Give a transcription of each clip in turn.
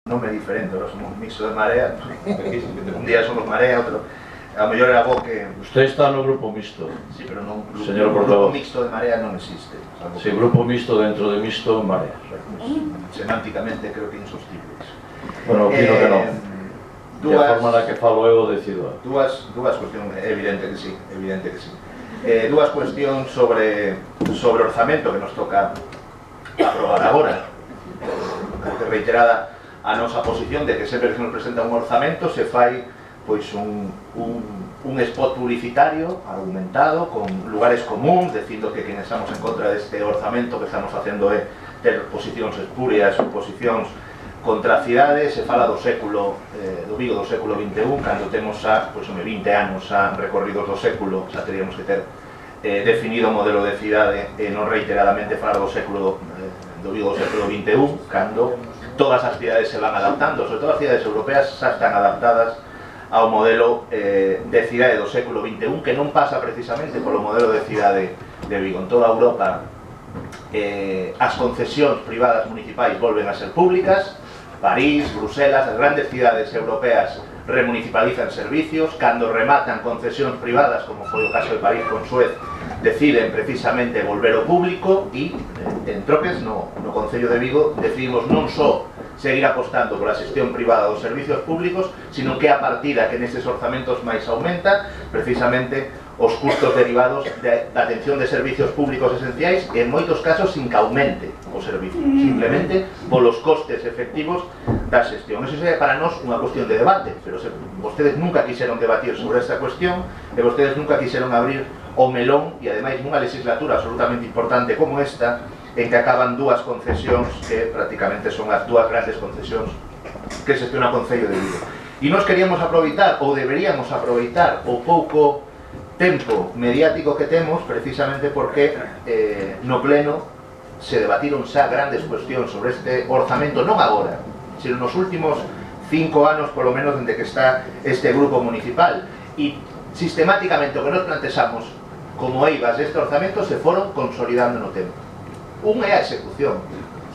nome diferente, ahora somos un mixto de Marea, un día somos Marea, outro... A mellor era bo que... Usted está no grupo mixto. Sí, pero non, Señor grupo mixto de Marea non existe. Sí, grupo mixto dentro de mixto, Marea. Semánticamente creo que insostibles. Bueno, opino que non. De a forma na que falo eu decido. Dúas cuestións, é evidente que sí, evidente que sí. Dúas cuestións sobre orzamento que nos toca aprobar agora. Reiterada a nosa posición de que sempre que se nos presenta un orzamento se fai pois un spot publicitario argumentado con lugares comuns, dicindo que quienes estamos en contra deste orzamento que estamos facendo é ter posicións espurias ou posicións contra a cidade. Se fala do século do Vigo do século XXI, cando temos xa 20 anos xa recorridos do século, xa teríamos que ter definido o modelo de cidade e non reiteradamente falar do século do Vigo do século XXI, cando todas as cidades se van adaptando, sobre todo as cidades europeas xa están adaptadas ao modelo de cidade do século XXI, que non pasa precisamente polo modelo de cidade de Vigo. En toda Europa as concesións privadas municipais volven a ser públicas. París, Bruselas, as grandes cidades europeas remunicipalizan servicios. Cando rematan concesións privadas, como foi o caso de París con Suez, deciden precisamente volver ao público e, en Troques, no Concello de Vigo, decidimos non só seguir apostando pola xestión privada dos servicios públicos, sino que a partida que nestes orzamentos máis aumenta, precisamente, os custos derivados da atención de servicios públicos esenciais, e en moitos casos sin que aumente o servicio, simplemente polos costes efectivos da xestión. Eso é para nós unha cuestión de debate, pero vostedes nunca quixeron debatir sobre esta cuestión e vostedes nunca quixeron abrir o melón, e ademais nunha legislatura absolutamente importante como esta, en que acaban dúas concesións que prácticamente son as dúas grandes concesións que xestiona o Concello de Vigo. E nós queríamos aproveitar, ou deberíamos aproveitar, o pouco tempo mediático que temos, precisamente porque no pleno se debatiron xa grandes cuestións sobre este orzamento, non agora, sino nos últimos 5 anos, polo menos, dende que está este grupo municipal, e sistemáticamente o que nos plantexamos como eivas deste orzamento se foron consolidando no tempo. Un é a execución.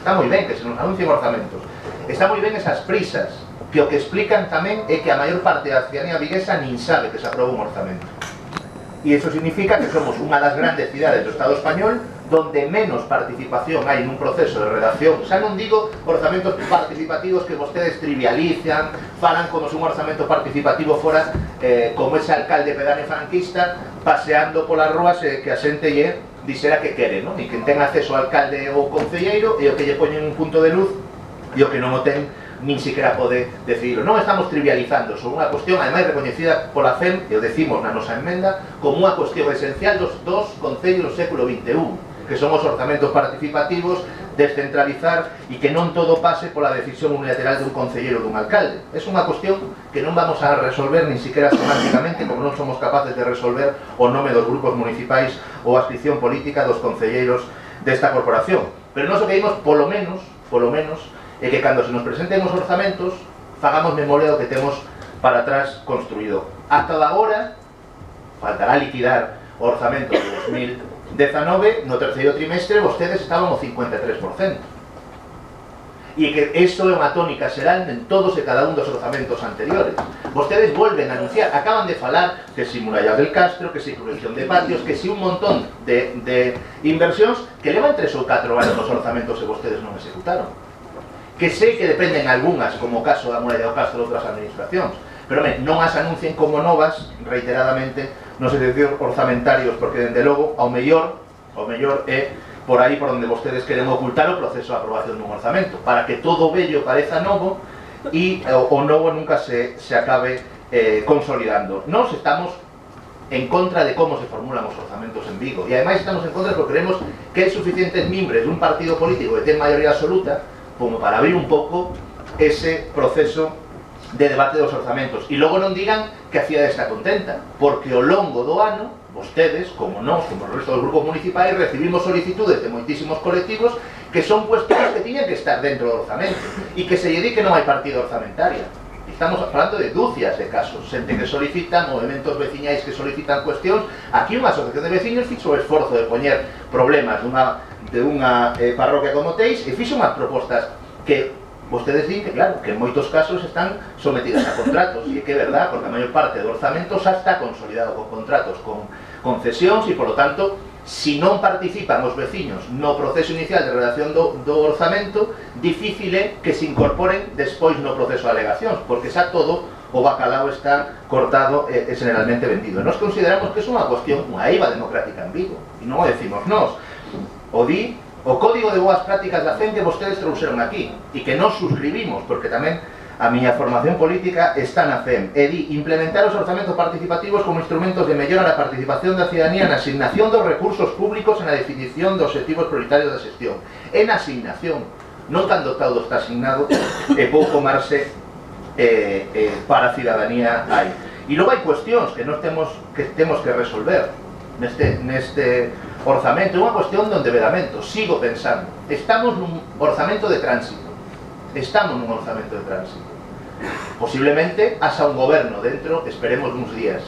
Está moi ben que se nos anuncien orzamentos, está moi ben esas prisas, que o que explican tamén é que a maior parte da ciudadanía viguesa nin sabe que se aproba un orzamento. E iso significa que somos unha das grandes cidades do Estado español donde menos participación hai nun proceso de redacción. Xa non digo orzamentos participativos que vostedes trivializan, falan como se un orzamento participativo fora como ese alcalde pedáneo franquista paseando polas ruas que a xente lle dixera que quere, non? E que ten acceso ao alcalde ou concelleiro e o que lle poñen un punto de luz e o que non o ten nin siquiera pode decidirlo. Non estamos trivializando sobre unha cuestión, ademais recoñecida pola FEM, e o decimos na nosa enmenda, como unha cuestión esencial dos concellos do século XXI, que son os orzamentos participativos, descentralizar e que non todo pase pola decisión unilateral dun concelleiro ou dun alcalde. É unha cuestión que non vamos a resolver nin siquiera semánticamente, como non somos capaces de resolver o nome dos grupos municipais ou a adscripción política dos concelleiros desta corporación. Pero nós o que vimos, polo menos, é que cando se nos presenten os orzamentos fagamos memoria do que temos para atrás construído. Hasta agora faltará liquidar o orzamento de 2019, no terceiro trimestre vostedes estaban ao 53%. E que isto é unha tónica xeral en todos e cada un dos orzamentos anteriores. Vostedes volven a anunciar, acaban de falar que si Muralla del Castro, que si corrección de patios, que si un montón de inversións que levan 3 ou 4 anos nos orzamentos e vostedes non executaron. Que sei que dependen algunhas, como o caso da Muralla do Castro de outras administracións, pero non as anuncien como novas reiteradamente nos exercicios orzamentarios, porque, dende logo, ao mellor é por aí por onde vostedes queren ocultar o proceso de aprobación dun orzamento, para que todo o vello pareza novo e o novo nunca se acabe consolidando. Nós estamos en contra de como se formulan os orzamentos en Vigo, e ademais estamos en contra porque creemos que hai suficientes mimbres dun partido político que ten maioría absoluta como para abrir un pouco ese proceso de debate dos orzamentos. E logo non digan que a cidade está contenta, porque ao longo do ano, vostedes, como nós, como o resto dos grupos municipais, recibimos solicitudes de moitísimos colectivos que son cuestións que tiñan que estar dentro do orzamento e que se lle di que non hai partida orzamentaria. Estamos falando de dúcias de casos, xente que solicita, movimentos veciñais que solicitan cuestións. Aquí unha asociación de veciños fixo o esforzo de poñer problemas de unha parroquia como Teis e fixo unhas propostas que vostedes din que, claro, que en moitos casos están sometidas a contratos, e que é verdad, porque a maior parte do orzamento xa está consolidado con contratos, con concesións, e, polo tanto, si non participan os veciños no proceso inicial de redacción do orzamento, difícil é que se incorporen despois no proceso de alegacións, porque xa todo o bacalao está cortado e generalmente vendido. Nos consideramos que é unha cuestión, unha eiva democrática en Vigo, e non o decimos nós. O Código de Boas Prácticas da FEM que vostedes trouxeron aquí, e que nos suscribimos, porque tamén a miña formación política está na FEM, e di implementar os orzamentos participativos como instrumentos de mellora da participación da ciudadanía na asignación dos recursos públicos e na definición dos objetivos prioritarios da xestión. É na asignación, non cando todo está asignado e pouco marxe para a ciudadanía hai. E logo hai cuestións que temos que resolver neste orzamento. É unha cuestión de endeudamento. Sigo pensando, estamos nun orzamento de tránsito, posiblemente haxa un goberno dentro, esperemos uns días.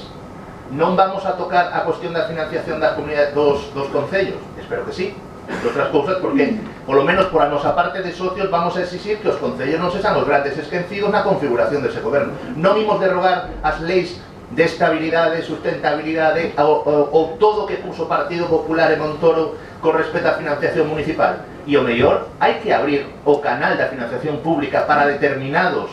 Non vamos a tocar a cuestión da financiación das comunidades dos concellos, espero que sí, entre outras cousas, porque polo menos por a nosa parte de socios vamos a exixir que os concellos non sexan os grandes esquecidos na configuración dese goberno. Non imos derrogar as leis de estabilidade, sustentabilidade ou todo o que puso o Partido Popular e Montoro con respecto á financiación municipal. E o mellor, hai que abrir o canal da financiación pública para determinados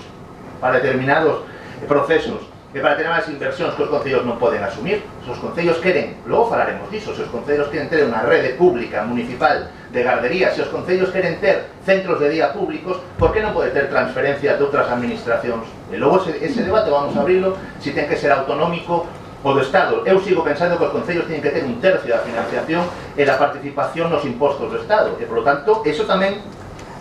procesos e para determinadas inversións que os concellos non poden asumir. Se os concellos queren, logo falaremos disso, se os concellos queren ter unha rede pública municipal de gardería, se os concellos queren ter centros de día públicos, por que non pode ter transferencias de outras administracións? E logo ese debate vamos a abrirlo, se ten que ser autonómico o do Estado. Eu sigo pensando que os concellos teñen que ter un tercio da financiación e da participación nos impostos do Estado, e, polo tanto, eso tamén,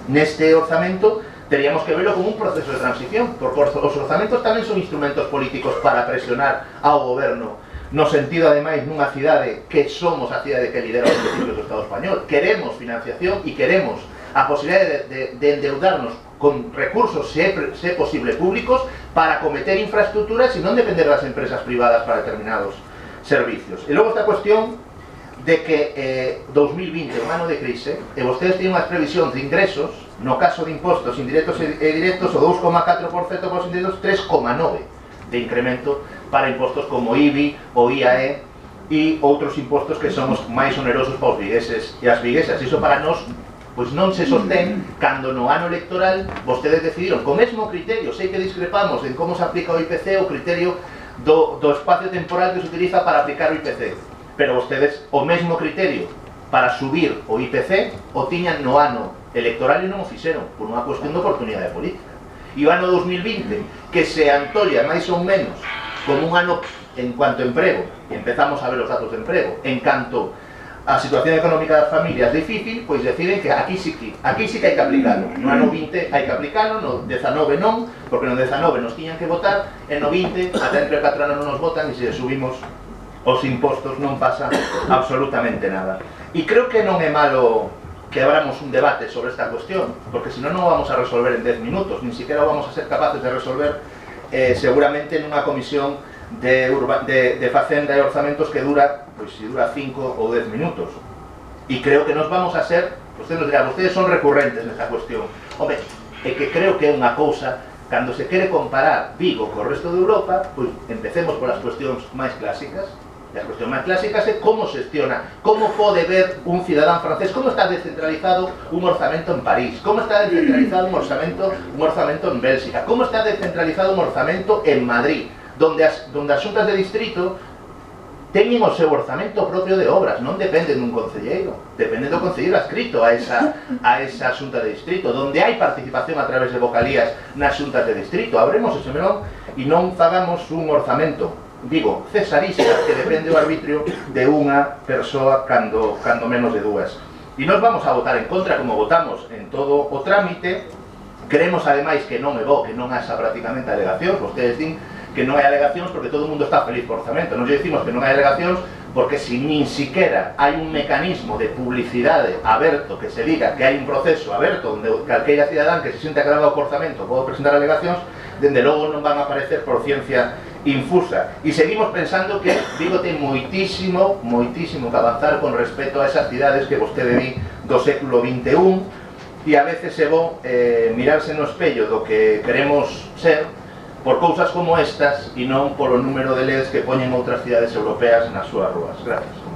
neste orzamento, teríamos que verlo como un proceso de transición, porque os orzamentos tamén son instrumentos políticos para presionar ao goberno, no sentido, ademais, nunha cidade que somos a cidade que lidera os principios do Estado español. Queremos financiación e queremos a posibilidade de endeudarnos con recursos, se é posible, públicos, para acometer infraestructuras e non depender das empresas privadas para determinados servicios. E logo esta cuestión de que 2020 é un ano de crise, e vostedes tienen unhas previsións de ingresos, no caso de impostos indirectos e directos, o 2,4% para os indirectos, 3,9% de incremento para impostos como IBI ou IAE e outros impostos que son os máis onerosos para os vigueses e as viguesas. Iso para nós pois non se sostén cando no ano electoral vostedes decidiron, co mesmo criterio, sei que discrepamos en como se aplica o IPC, o criterio do espacio temporal que se utiliza para aplicar o IPC, pero vostedes o mesmo criterio para subir o IPC o tiñan no ano electoral e non o fixeron por unha cuestión de oportunidade política. E o ano 2020, que se antolla máis ou menos como un ano en cuanto a emprego, e empezamos a ver os datos de emprego, en canto a situación económica das familias difícil, pois deciden que aquí sí que hai que aplicarlo. No ano 20 hai que aplicarlo, no 19 non, porque no 19 nos tiñan que votar, e no 20, ata entre 4 anos non nos votan, e se subimos os impostos non pasa absolutamente nada. E creo que non é malo que abramos un debate sobre esta cuestión, porque senón non vamos a resolver en 10 minutos, nin siquiera vamos a ser capaces de resolver seguramente nunha comisión de Facenda e Orzamentos que dura, pois si dura 5 ou 10 minutos. E creo que nos vamos a ser, vostedes nos dirán, vostedes son recurrentes nesta cuestión. Home, é que creo que é unha cousa, cando se quere comparar Vigo co resto de Europa, pois empecemos polas cuestións máis clásicas. E a cuestión máis clásica é como se gestiona, como pode ver un cidadán francés, como está descentralizado un orzamento en París, como está descentralizado un orzamento en Bélxica, como está descentralizado un orzamento en Madrid, donde as xuntas de distrito teñen o seu orzamento propio de obras, non dependen dun concelleiro, dependen do concelleiro adscrito a esa xunta de distrito, donde hai participación a través de vocalías nas xuntas de distrito. Abremos ese melón e non fagamos un orzamento, digo, cesarista, que depende do arbitrio de unha persoa cando menos de dúas. E nos vamos a votar en contra, como votamos en todo o trámite. Queremos, ademais, que non é bo, que non haxa prácticamente alegacións. Vostedes din que non hai alegacións porque todo o mundo está feliz por orzamento. Nos dicimos que non hai alegacións porque si nin siquiera hai un mecanismo de publicidade aberto que se diga que hai un proceso aberto onde calqueira cidadán que se sienta agravado por orzamento pode presentar alegacións, dende logo non van a aparecer por ciencia infusa. E seguimos pensando que Vigo ten moitísimo que avanzar con respecto a esas cidades que vostede di do século XXI, e a veces é bo mirarse no espello do que queremos ser por cousas como estas e non polo número de LEDs que poñen outras cidades europeas nas súas rúas. Gracias.